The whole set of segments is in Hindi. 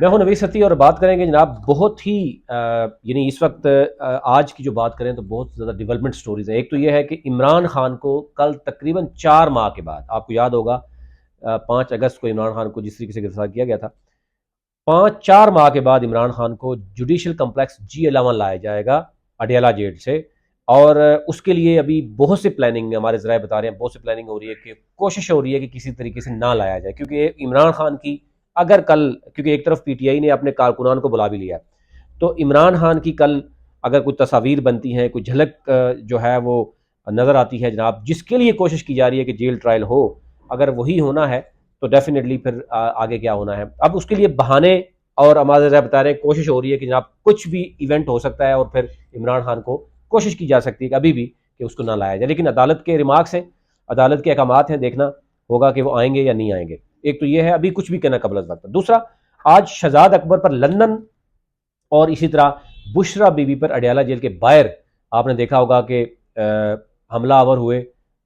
मैं हूं नवीद सती और बात करेंगे जनाब बहुत ही यानी इस वक्त आज की जो बात करें तो बहुत ज़्यादा डेवलपमेंट स्टोरीज है। एक तो ये है कि इमरान खान को कल तकरीबन 4 माह के बाद, आपको याद होगा 5 अगस्त को इमरान खान को जिस तरीके से गिरफ्तार किया गया था, 5-4 माह के बाद इमरान खान को जुडिशल कम्प्लेक्स G11 लाया जाएगा अडियाला जेल से। और उसके लिए अभी बहुत सी प्लानिंग, हमारे ज़राए बता रहे हैं, बहुत सी प्लानिंग हो रही है कि कोशिश हो रही है कि किसी तरीके से ना लाया जाए, क्योंकि इमरान खान की अगर कल, क्योंकि एक तरफ PTI ने अपने कारकुनान को बुला भी लिया, तो इमरान खान की कल अगर कुछ तस्वीर बनती हैं, कुछ झलक जो है वो नज़र आती है जनाब, जिसके लिए कोशिश की जा रही है कि जेल ट्रायल हो, अगर वही होना है तो डेफिनेटली फिर आगे क्या होना है। अब उसके लिए बहाने और हमारे ज़रा बता रहे हैं, कोशिश हो रही है कि जनाब कुछ भी इवेंट हो सकता है और फिर इमरान खान को कोशिश की जा सकती है कि अभी भी कि उसको ना लाया जाए। लेकिन अदालत के रिमार्क्स हैं, अदालत के अहकामात हैं, देखना होगा कि वो आएंगे या नहीं आएंगे। एक तो ये है, अभी कुछ भी कहना कबल वक्त। दूसरा, आज शहजाद अकबर पर लंदन और इसी तरह बुशरा बीबी पर अडियाला जेल के बाहर आपने देखा होगा कि हमलावर हुए,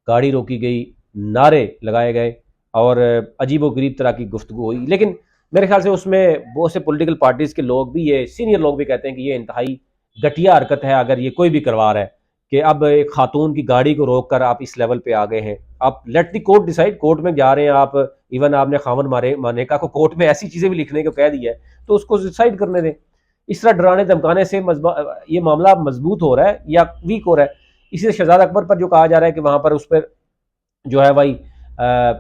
गाड़ी रोकी गई, नारे लगाए गए और अजीब व गरीब तरह की गुफ्तगू हुई। लेकिन मेरे ख्याल से उसमें बहुत से पॉलिटिकल पार्टीज़ के लोग भी, ये सीनियर लोग भी कहते हैं कि ये इंतहाई घटिया हरकत है अगर ये कोई भी करवा रहा है, कि अब एक खातून की गाड़ी को रोक कर आप इस लेवल पे आ गए हैं। आप let the court decide, court में जा रहे हैं आप, इवन आपने खामन मारे मानेका को कोर्ट में ऐसी चीज़ें भी लिखने को कह दिया है, तो उसको डिसाइड करने दें। इस तरह डराने धमकाने से ये मामला मजबूत हो रहा है या वीक हो रहा है। इसी से शहजाद अकबर पर जो कहा जा रहा है कि वहां पर उस पर जो है भाई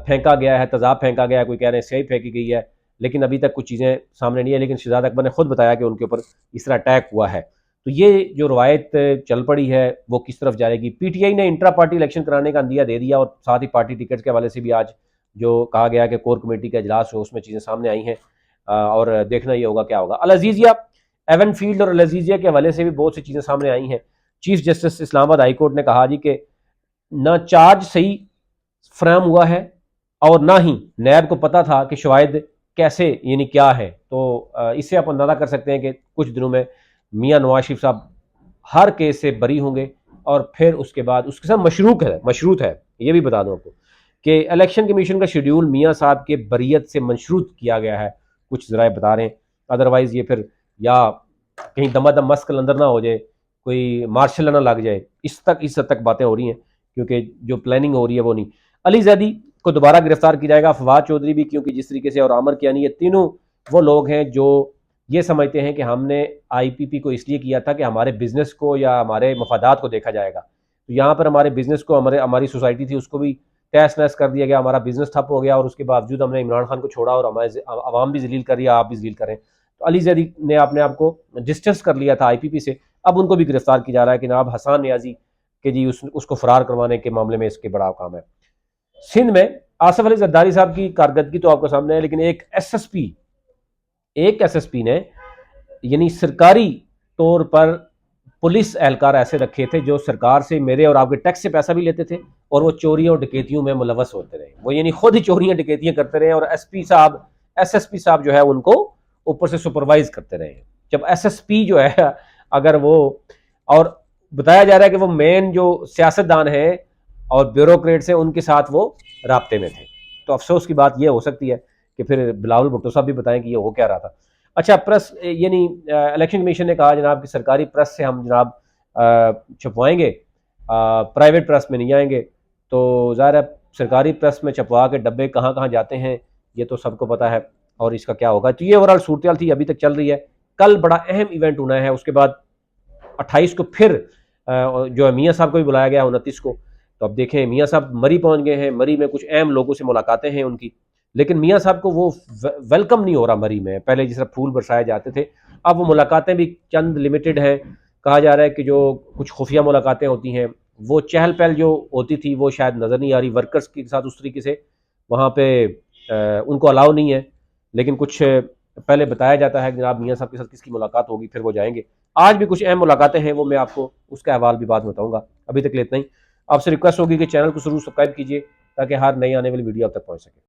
फेंका गया है, तेजाब फेंका गया है, कोई कह रहे हैं स्याही फेंकी गई है, लेकिन अभी तक कुछ चीज़ें सामने नहीं है। लेकिन शहजाद अकबर ने खुद बताया कि उनके ऊपर इस तरह अटैक हुआ है। तो ये जो रवायत चल पड़ी है वो किस तरफ जाएगी। PTI ने इंट्रा पार्टी इलेक्शन कराने का अंदिया दे दिया और साथ ही पार्टी टिकट्स के हवाले से भी आज जो कहा गया कि कोर कमेटी का इजलास हो, उसमें चीज़ें सामने आई हैं। और देखना ये होगा क्या होगा। अल अजीज़िया, एवन फील्ड और अल अजीज़िया के हवाले से भी बहुत सी चीज़ें सामने आई हैं। Chief justice Islamabad high court ने कहा जी कि ना चार्ज सही फ्रेम हुआ है और ना ही नैब को पता था कि शवाहिद कैसे यानी क्या है। तो इससे आप अंदाजा कर सकते हैं कि कुछ दिनों में मियां नवाज शरीफ साहब हर केस से बरी होंगे और फिर उसके बाद उसके साथ मशरूत है, ये भी बता दूं आपको कि इलेक्शन कमीशन का शेड्यूल मियां साहब के बरीयत से मशरूत किया गया है, कुछ जराए बता रहे हैं। अदरवाइज ये फिर या कहीं दमादम मस्क अंदर ना हो जाए, कोई मार्शल ना लग जाए, इस हद तक बातें हो रही हैं, क्योंकि जो प्लानिंग हो रही है वो नहीं। अली जैदी को दोबारा गिरफ्तार किया जाएगा, फवाद चौधरी भी, क्योंकि जिस तरीके से, और आमर कियानी, ये तीनों वो लोग हैं जो ये समझते हैं कि हमने IPP को इसलिए किया था कि हमारे बिजनेस को या हमारे मफादात को देखा जाएगा। तो यहाँ पर हमारे बिजनेस को, हमारी सोसाइटी थी उसको भी तहस नहस कर दिया गया, हमारा बिजनेस ठप हो गया और उसके बावजूद हमने इमरान खान को छोड़ा और हमारे आवाम भी जलील कर रही है, आप भी जलील करें। तो अली जैदी ने अपने आप को डिस्टेंस कर लिया था IPP से, अब उनको भी गिरफ्तार किया जा रहा है कि जनाब हसान नियाजी के जी उसको फरार करवाने के मामले में इसके बड़ा काम है। सिंध में आसफ अली जरदारी साहब की कारकर्दगी तो आपको सामने है, लेकिन एक SSP ने यानी सरकारी तौर पर पुलिस एहलकार ऐसे रखे थे जो सरकार से, मेरे और आपके टैक्स से पैसा भी लेते थे और वो चोरियों और डकैतियों में मुलवस होते रहे। वो यानी खुद ही चोरियां डकैतियां करते रहे और SSP साहब जो है उनको ऊपर से सुपरवाइज करते रहे। जब SSP जो है, अगर वो, और बताया जा रहा है कि वो मेन जो सियासतदान है और ब्यूरोक्रेट्स हैं उनके साथ वो राब्ते में थे। तो अफसोस की बात यह हो सकती है कि फिर बिलावल भुट्टो साहब भी बताएं कि ये हो क्या रहा था। अच्छा, प्रेस यानी इलेक्शन कमीशन ने कहा जनाब कि सरकारी प्रेस से हम जनाब छपवाएंगे, प्राइवेट प्रेस में नहीं आएंगे। तो ज़ाहिर है सरकारी प्रेस में छपवा के डब्बे कहाँ कहाँ जाते हैं ये तो सबको पता है और इसका क्या होगा। तो ये ओवरऑल सूरत थी, अभी तक चल रही है। कल बड़ा अहम इवेंट होना है, उसके बाद 28 को फिर जो है मियाँ साहब को भी बुलाया गया, 29 को। तो अब देखें, मियाँ साहब मरी पहुंच गए हैं, मरी में कुछ अहम लोगों से मुलाकातें हैं उनकी, लेकिन मियाँ साहब को वो वेलकम नहीं हो रहा मरी में। पहले जिस तरह फूल बरसाए जाते थे, अब वो मुलाकातें भी चंद लिमिटेड हैं। कहा जा रहा है कि जो कुछ खुफिया मुलाकातें होती हैं, वो चहल पहल जो होती थी वो शायद नज़र नहीं आ रही वर्कर्स के साथ उस तरीके से, वहाँ पे उनको अलाउ नहीं है। लेकिन कुछ पहले बताया जाता है कि जनाब मियाँ साहब के साथ किसकी मुलाकात होगी, फिर वो जाएंगे। आज भी कुछ अहम मुलाकातें हैं, वो मैं आपको उसका अहवाल भी बाद में बताऊंगा। अभी तक इतना ही। आपसे रिक्वेस्ट होगी कि चैनल को जरूर सब्सक्राइब कीजिए ताकि हर नई आने वाली वीडियो आप तक पहुंच सके।